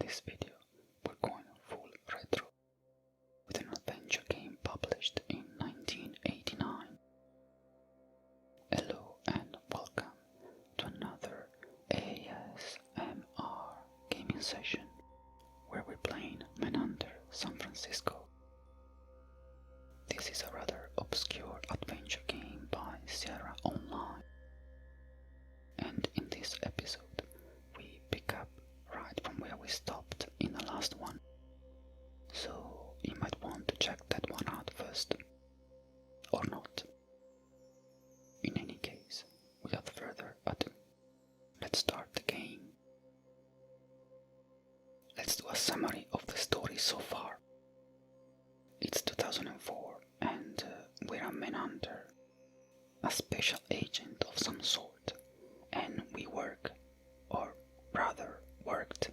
this video, we're going full retro with an adventure game published in 1989. Hello and welcome to another ASMR gaming session where we're playing Manhunter San Francisco. This is a rather obscure adventure game by Sierra Online, and in this episode we pick up right from where we stopped in the last one, so you might want to check that one out first, or not. In any case, without further ado, let's start the game. Let's do a summary of the story so far. It's 2004 and we're a manhunter, a special agent of some sort, and we work, or rather worked,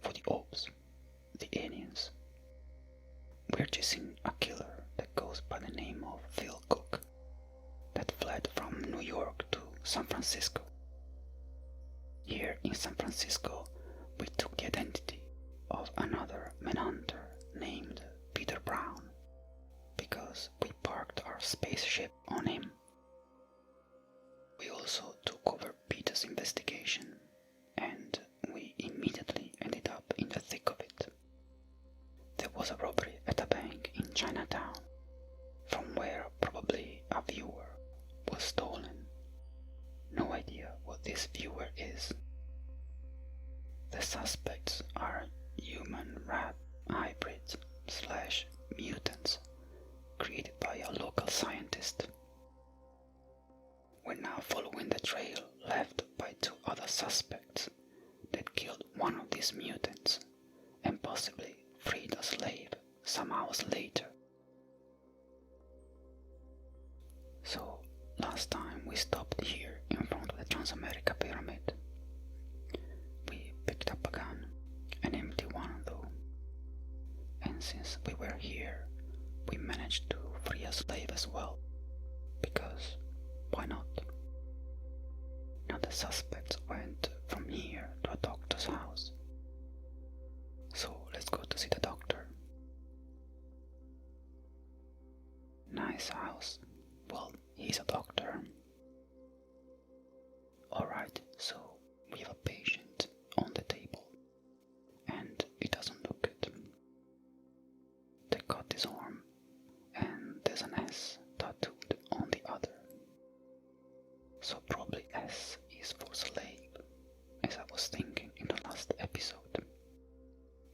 for the ops, the aliens. We're chasing a killer that goes by the name of Phil Cook, that fled from New York to San Francisco. Here in San Francisco, we took the identity of another manhunter named Peter Brown, because we parked our spaceship on him. We also took over Peter's investigation, and we immediately ended up in the thick of it. There was a robbery at a bank in Chinatown, from where probably a viewer was stolen. No idea what this viewer is. The suspects are human-rat hybrids / mutants created by a local scientist. We're now following the trail left by two other suspects that killed one of these mutants and possibly freed a slave some hours later. So, last time we stopped here in front of the Transamerica Pyramid. We picked up a gun, an empty one though, and since we were here, we managed to free a slave as well, because why not? Now the suspects went from here to a doctor's house, so let's go to see the doctor. Nice house. Well, he's a doctor. Alright, so we have a patient on the table, and it doesn't look good. They cut his arm, and there's an S tattooed on the other. So probably S is for slave, as I was thinking in the last episode.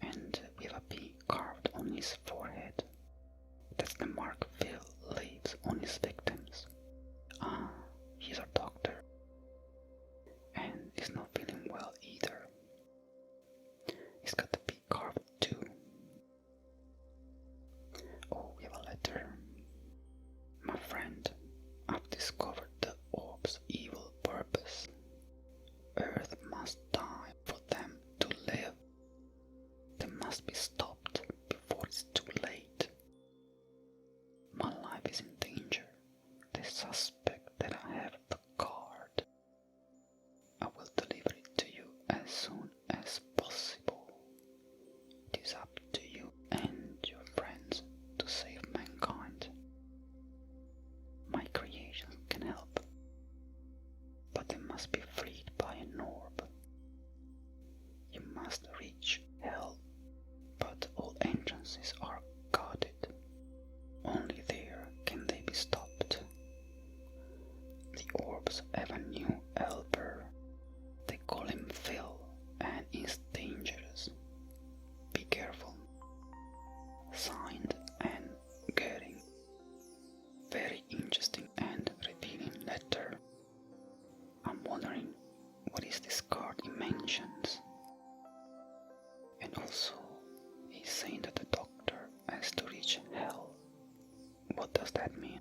And we have a P carved on his forehead. That's the mark Phil leaves on his victims. Ah, he's our doctor. And he's not feeling well either. He's got the P carved too. Oh, we have a letter. My friend, I've discovered the orb's evil purpose. Earth must die for them to live. They must be stopped before it's too late. My life is in danger. They suspect that I have the card. I will deliver it to you as soon as possible. It is up to you and your friends to save mankind. My creations can help, but they must be freed by an orb. You must reach hell, but all entrances are guarded. Only there can they be stopped. The orbs have a new helper. They call him Phil, and he's dangerous. Be careful. Signed, Anne Goering. Very interesting and revealing letter. I'm wondering, what is this card he mentions? And also, he's saying that the doctor has to reach hell. What does that mean?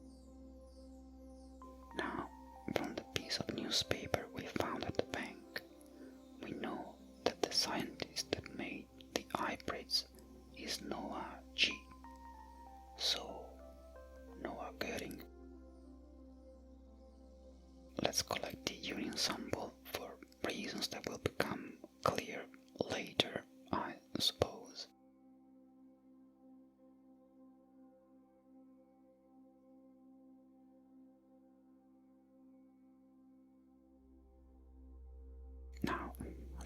Now, from the piece of newspaper we found at the bank, we know that the scientist that made the hybrids is Noah G. So, Noah Goering. Let's collect the urine sample for reasons that will become clear later. I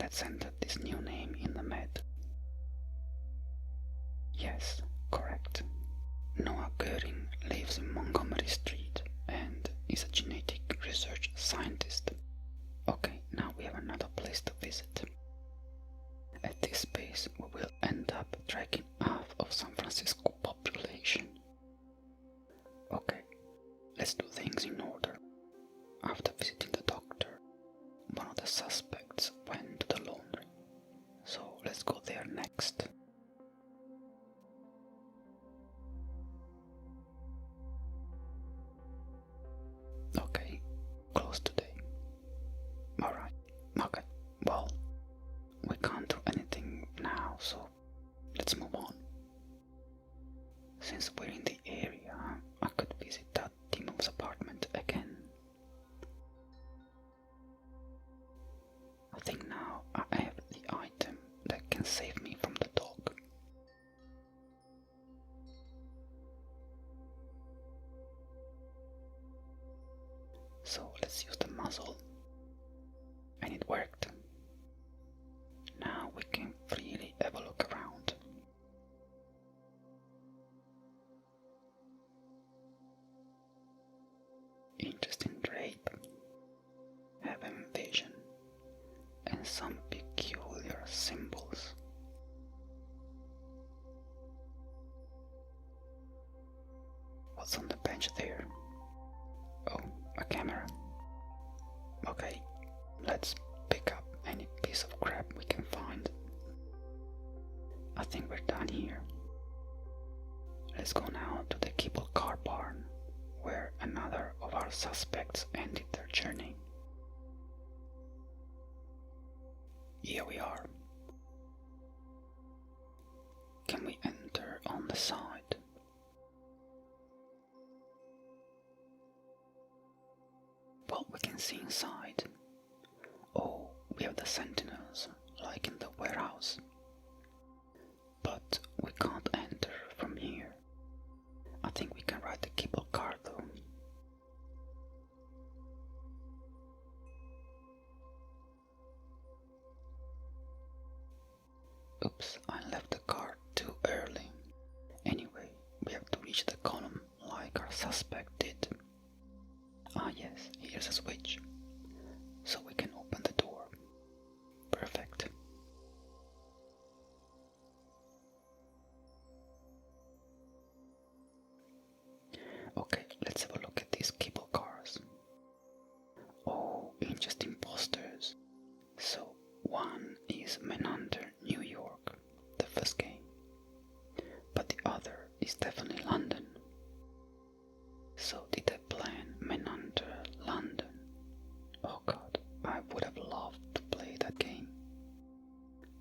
Let's enter this new name in the med. Yes, correct. Noah Goering lives in Montgomery Street and is a genetic research scientist. Okay, now we have another place to visit. At this pace, we will end up tracking half of San Francisco population. Okay, let's do things in order. After visiting the doctor, one of the suspects went to the laundry. So let's go there next. Okay, closed today. Alright, okay, well, we can't do anything now, so let's move on. Since we're in the area, I could visit that Timo's apartment again. I think now I have the item that can save me from the dog. So let's use the muzzle. And it worked. Now we can freely have a look around. Interesting drape, heaven vision, and some peculiar symbols. What's on the bench there? Oh, a camera. Okay, let's pick up any piece of crap we can find. I think we're done here. Let's go now to the Kibble car barn, where another of our suspects ended their journey. Here we are. Can we enter on the side? Well, we can see inside. Oh, we have the sentinels, like in the warehouse. But we can't enter from here. I think we can ride the Kibble car though. Oops, I left the car too early. Anyway, we have to reach the column like our suspect did. Ah yes, here's a switch. So we can open the door. Perfect. Okay, let's have a look at these Kibble cars. Oh, interesting posters. So, one is Manhunter, New York, the first game. But the other is definitely London. So did they plan Manhunter, London? Oh god, I would have loved to play that game.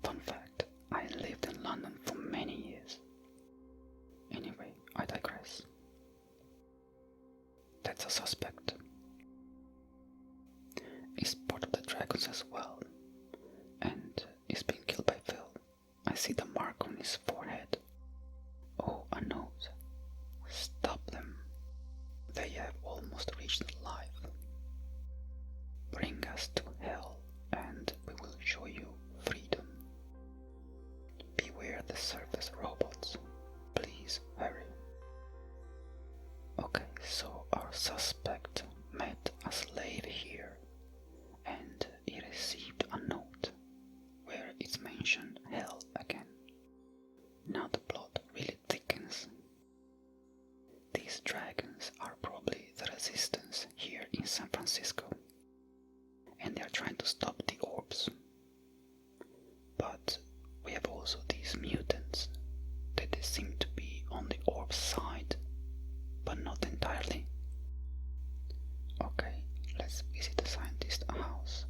Fun fact, I lived in London for many years. Anyway, I digress. That's a suspect. He's part of the Dragons as well, and he's been killed by Phil. I see the mark on his forehead. Oh, a note. Stop them. They have almost reached life. Bring us to hell, and we will show you freedom. Beware the surface robots. Please hurry. Okay, so our suspect met a slave here, and he received a note where it's mentioned hell again. Now the plot really thickens. These dragons are probably the resistance here in San Francisco, and they are trying to stop the orbs. But we have also these mutants that they seem to be on the orb side, but not entirely. Okay, let's visit the scientist's house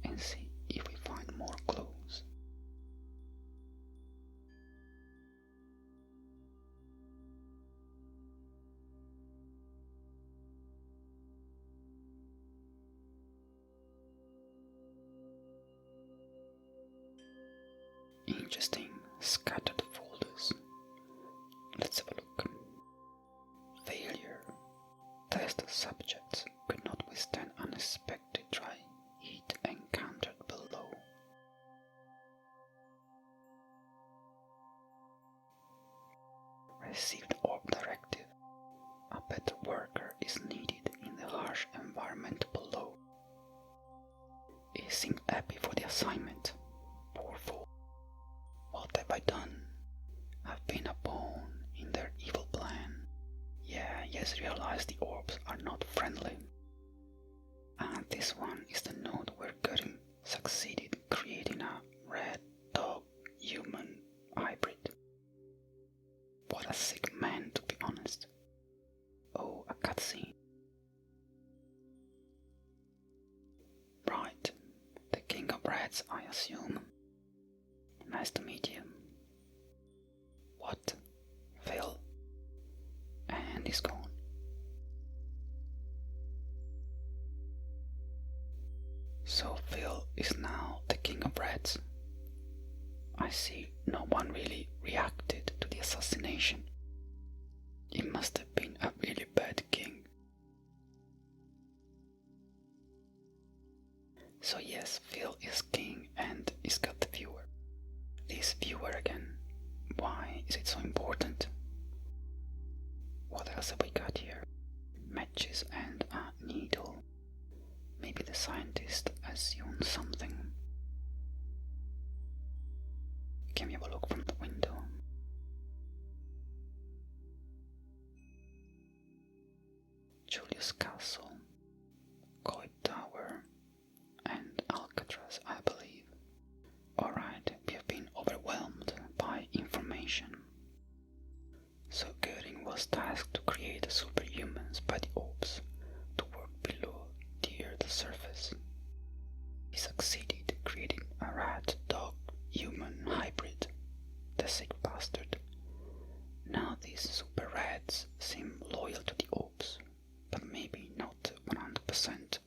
and see if we find more clues. Interesting scattered folders. Let's have a look. Failure. Test subjects could not withstand unexpected dry heat encountered below. received orb directive. A better worker is needed in the harsh environment below. He seemed happy for the assignment. Poor fool. What have I done? I've been a pawn in their evil plan. Yeah, he has realized the orbs are not friendly. And this one is the node where Göring succeeded creating a red dog human hybrid. What a sick man, to be honest. Oh, a cutscene. Right, the king of rats, I assume. Nice to meet you. What? Phil? And he's gone. So Phil is now the king of rats. I see no one really reacted to the assassination. He must have been a really bad king. So yes, Phil is king and he's got the viewer. This viewer again. Why is it so important? What else have we got here? Matches and a needle. Maybe the scientist assumed something. Can we have a look from the window? Julius Castle, Coit Tower, and Alcatraz, I believe. Alright, we have been overwhelmed by information. So Göring was tasked to create superhumans by the orbs to work below the Earth's surface. He succeeded creating a rat-dog-human hybrid, the sick bastard. Now these super rats seem loyal to the orbs, but maybe not 100%.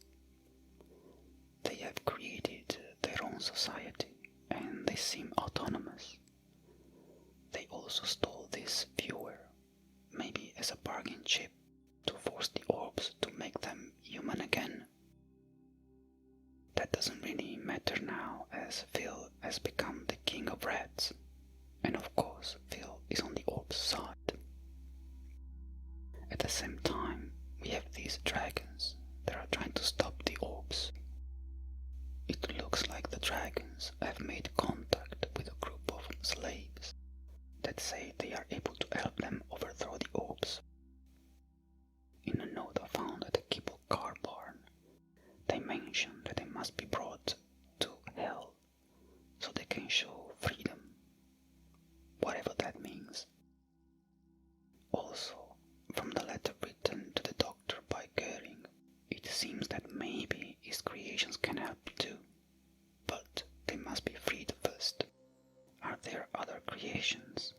They have created their own society and they seem autonomous. They also stole this viewer, maybe as a bargain chip, to force the orbs to make them human again. That doesn't really matter now, as Phil has become the king of rats, and of course Phil is on the orb's side. At the same time, we have these dragons that are trying to stop the orbs. It looks like the dragons have made contact with a group of slaves that say they are able to help them overthrow the orbs. In a note I found at the Kibble car barn, they mention that they must be brought to hell so they can show freedom, whatever that means. Also, from the letter written to the doctor by Göring, it seems that maybe his creations can help too, but they must be freed first. Are there other creations?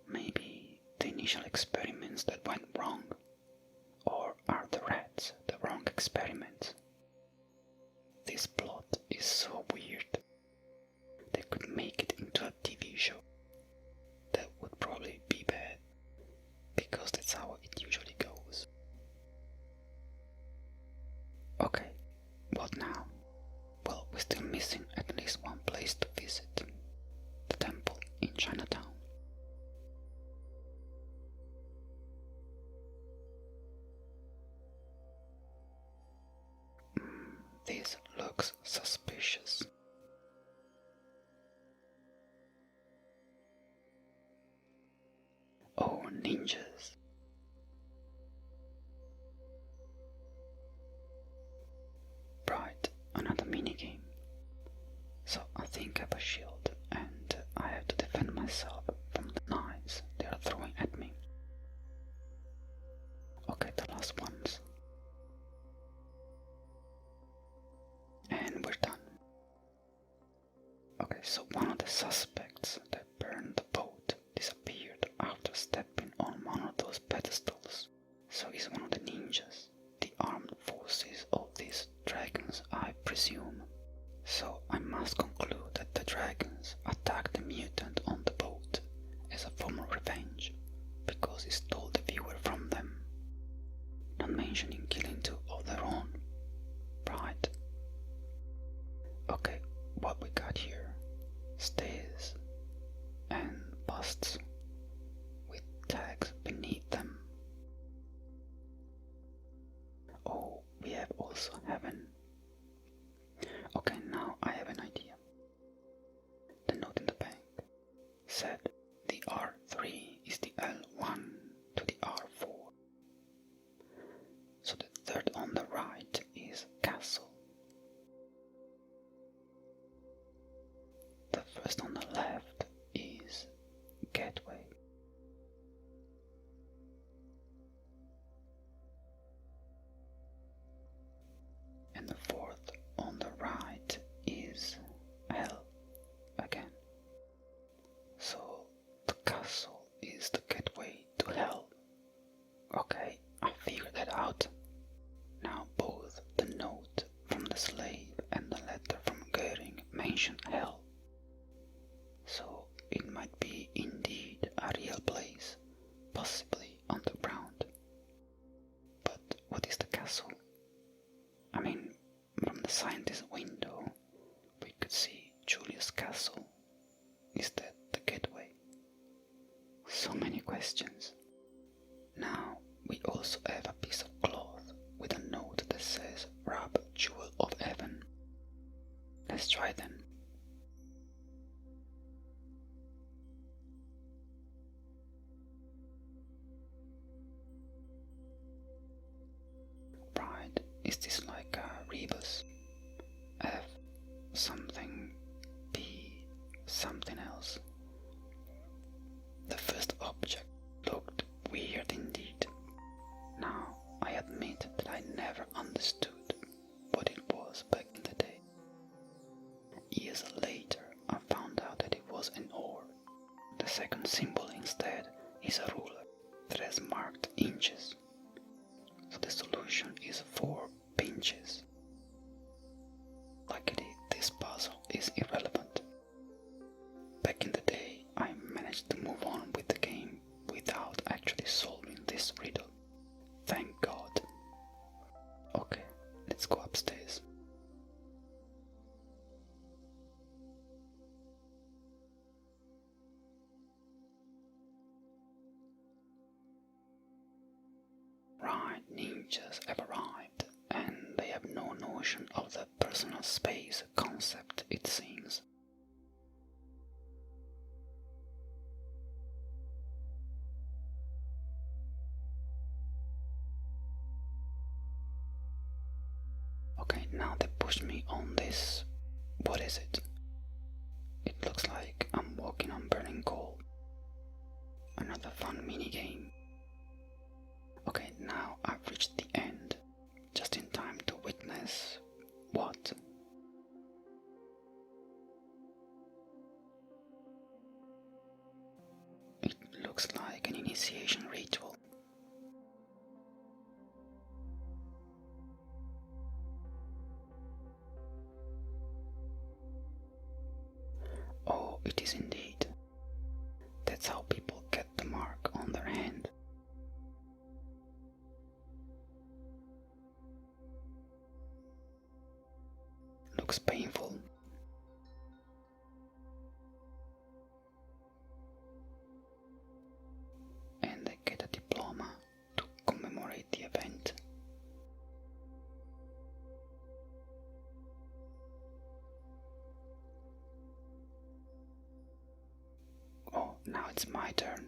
Maybe the initial experiments that went wrong? Or are the rats the wrong experiments? This plot is so weird. They could make it into a TV show. That would probably be bad, because that's how it usually goes. Okay, what now? Well, we're still missing at least one place to visit. The temple in Chinatown. This looks suspicious. Oh, ninjas. Right, another minigame. So I think I have a shield and I have to defend myself from the knives they are throwing at me. Okay, the last ones. And we're done. Okay, so one of the suspects that burned the boat disappeared after stepping on one of those pedestals. So he's one of the ninjas, the armed forces of these dragons, I presume. So I must conclude that the dragons attacked the mutant on the boat as a form of revenge, because he stole the viewer from them, not mentioning killing two of their own. Right. Okay, what we got here? Stairs and busts with tags said the R3 is the L1 to the R4. So the third on the right is castle. The first on the left is gateway. And the fourth on the right is hell again. So the castle is the gateway to hell. Okay, I figured that out. Now both the note from the slave and the letter from Goering mention hell. So it might be indeed a real place, possibly underground. But what is the castle? I mean, from the scientist's window, we could see Julius' castle. Is that the gateway? So many questions. Now, we also have a piece of cloth with a note that says Rub Jewel of Heaven. Let's try then. Right, is this like a rebus? F something, P something else. The first object looked weird indeed. Now, I admit that I never understood what it was back in the day. Years later, I found out that it was an oar. The second symbol instead is a ruler that has marked inches. So the solution is 4 pinches. Luckily, this puzzle is irrelevant. Back in the day, I managed to move on with the game without actually solving this riddle. Thank God. Okay, let's go upstairs. Right, ninjas have arrived, and they have no notion of the personal space concept, it seems. Okay, now they push me on this. What is it? It looks like I'm walking on burning coal. Another fun minigame. Okay, now I've reached the end, just in time to witness what? It looks like an initiation ritual. Oh, it is indeed. That's how people get the mark on their hand. Looks painful. And they get a diploma to commemorate the event. Oh, now it's my turn.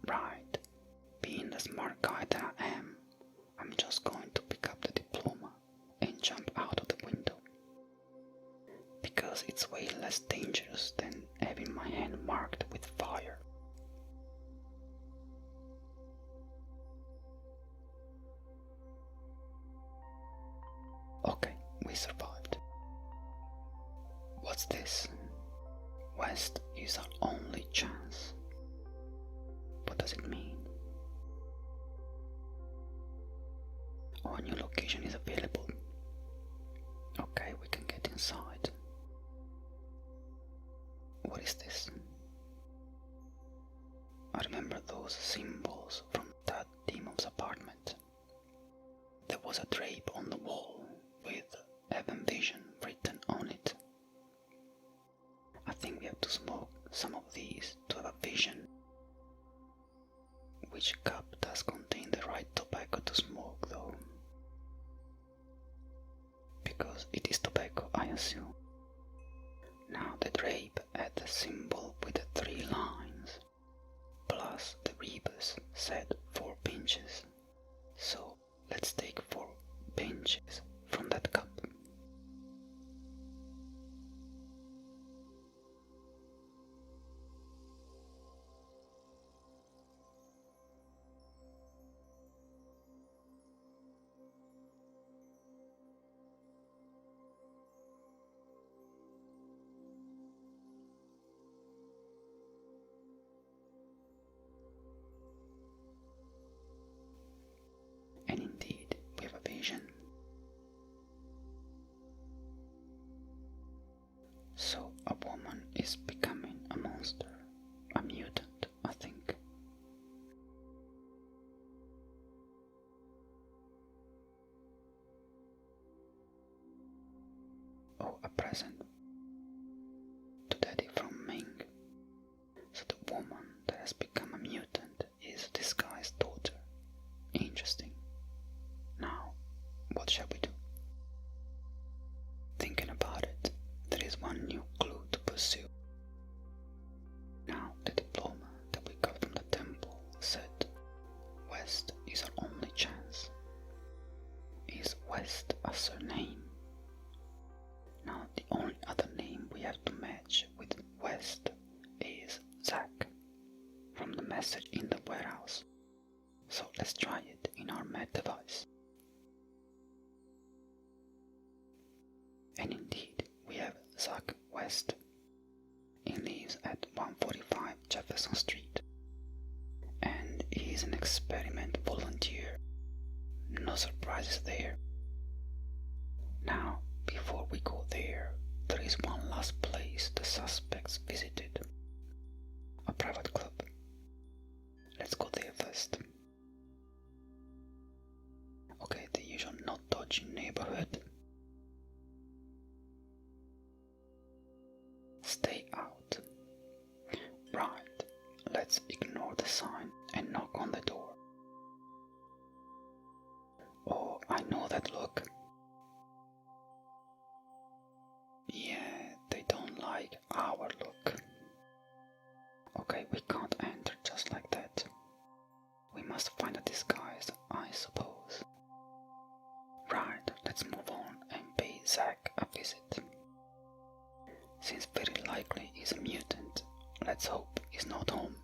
Right, being the smart guy that I am, I'm just going to pick up the diploma and jump out of the window. Because it's way less dangerous than having my hand marked with fire. Okay, we survived. What's this? West is our only chance. What does it mean? Oh, a new location is available. Okay, we can get inside. What is this? I remember those symbols from that demon's apartment. There was a drape on the wall with Heaven Vision written on it. I think we have to smoke some of these to have a vision. Which cup does contain the right tobacco to smoke though? Because it is tobacco, I assume. Now the drape had the symbol So a woman is becoming a monster, a mutant, I think. Oh, a present to Daddy from Ming. So the woman that has become a mutant is this guy's daughter. Interesting. Now, what shall we do? Thinking about it, there is one new clue to pursue. Now, the diploma that we got from the temple said West is our only chance. Is West a surname? Now, the only other name we have to match with West is Zack, from the message in the warehouse. So let's try it in our med device. And indeed, we have Zack West. He lives at 145 Jefferson Street. And he is an experiment volunteer. No surprises there. Now, before we go there is one last place the suspects visited. A private club. Let's go there first. Okay, the usual not dodgy neighborhood. Stay out. Right, let's ignore the sign and knock on the door. Oh, I know that look. Yeah, they don't like our look. Okay, we can't enter just like that. We must find a disguise, I suppose. Right, let's move on and pay Zack a visit. Since very likely he's a mutant, let's hope he's not home.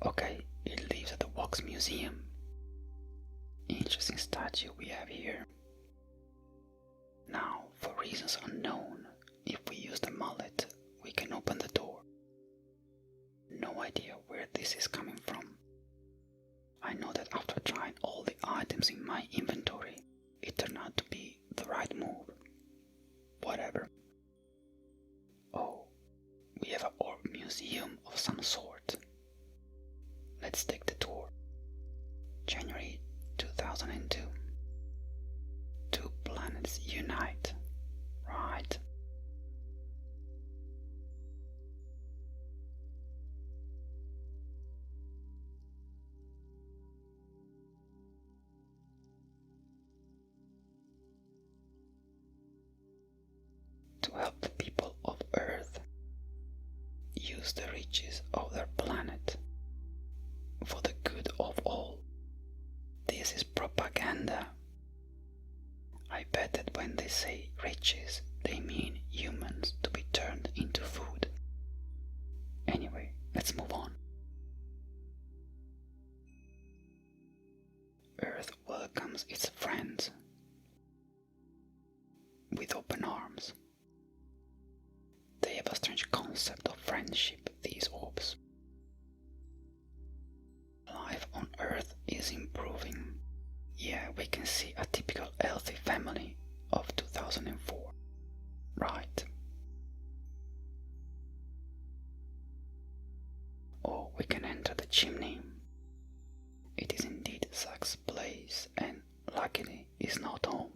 Okay, he lives at the Wax Museum. Interesting statue we have here. Now, for reasons unknown, if we use the mallet, we can open the door. No idea where this is coming from. I know that after trying all the items in my inventory, it turned out to be the right move. Whatever. Oh, we have an orb museum of some sort. Let's take the tour. January 2002. Two planets unite. Right. To help the people of Earth use the riches of their planet for the good of all. This is propaganda. I bet that when they say riches, they mean humans to be turned into food. Anyway, let's move on. Earth welcomes its friends with open arms. They have a strange concept of friendship, these orbs. Life on Earth is improving. Yeah, we can see a typical healthy family of 2004. Right. Oh, we can enter the chimney. It is indeed Zack's place, and luckily he's not home.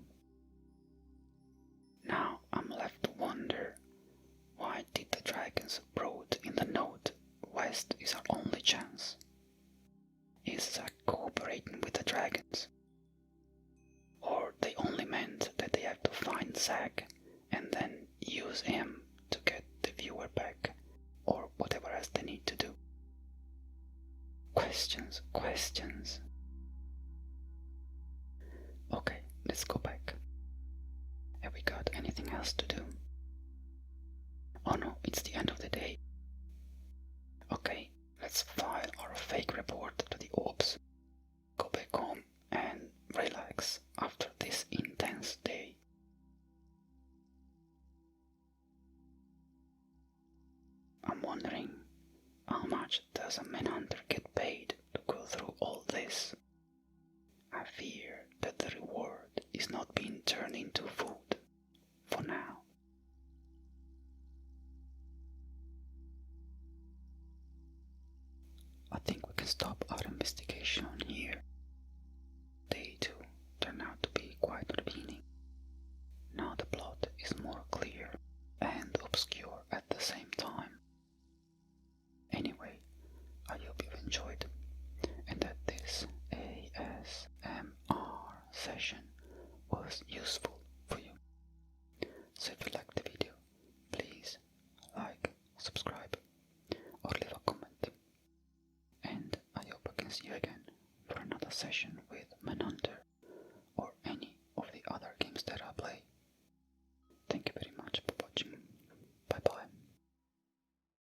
Now I'm left to wonder, why did the dragons wrote in the note, West is our only chance? Is Zack cooperating with the dragons? Or they only meant that they have to find Zack and then use him to get the viewer back, or whatever else they need to do. Questions, questions. Okay, let's go back. Have we got anything else to do? Oh no, it's the end of the day. Okay, let's file our fake report to the orbs, go back home and relax after this intense day. I'm wondering, how much does a Manhunter get paid to go through all this? I fear that the reward is not being turned into food. investigation here. They too turn out to be quite revealing. Now the plot is more clear and obscure at the same time. Anyway, I hope you've enjoyed and that this ASMR session was useful for you. So if you liked the video, please like, subscribe or leave a comment. And I hope I can see you again for another session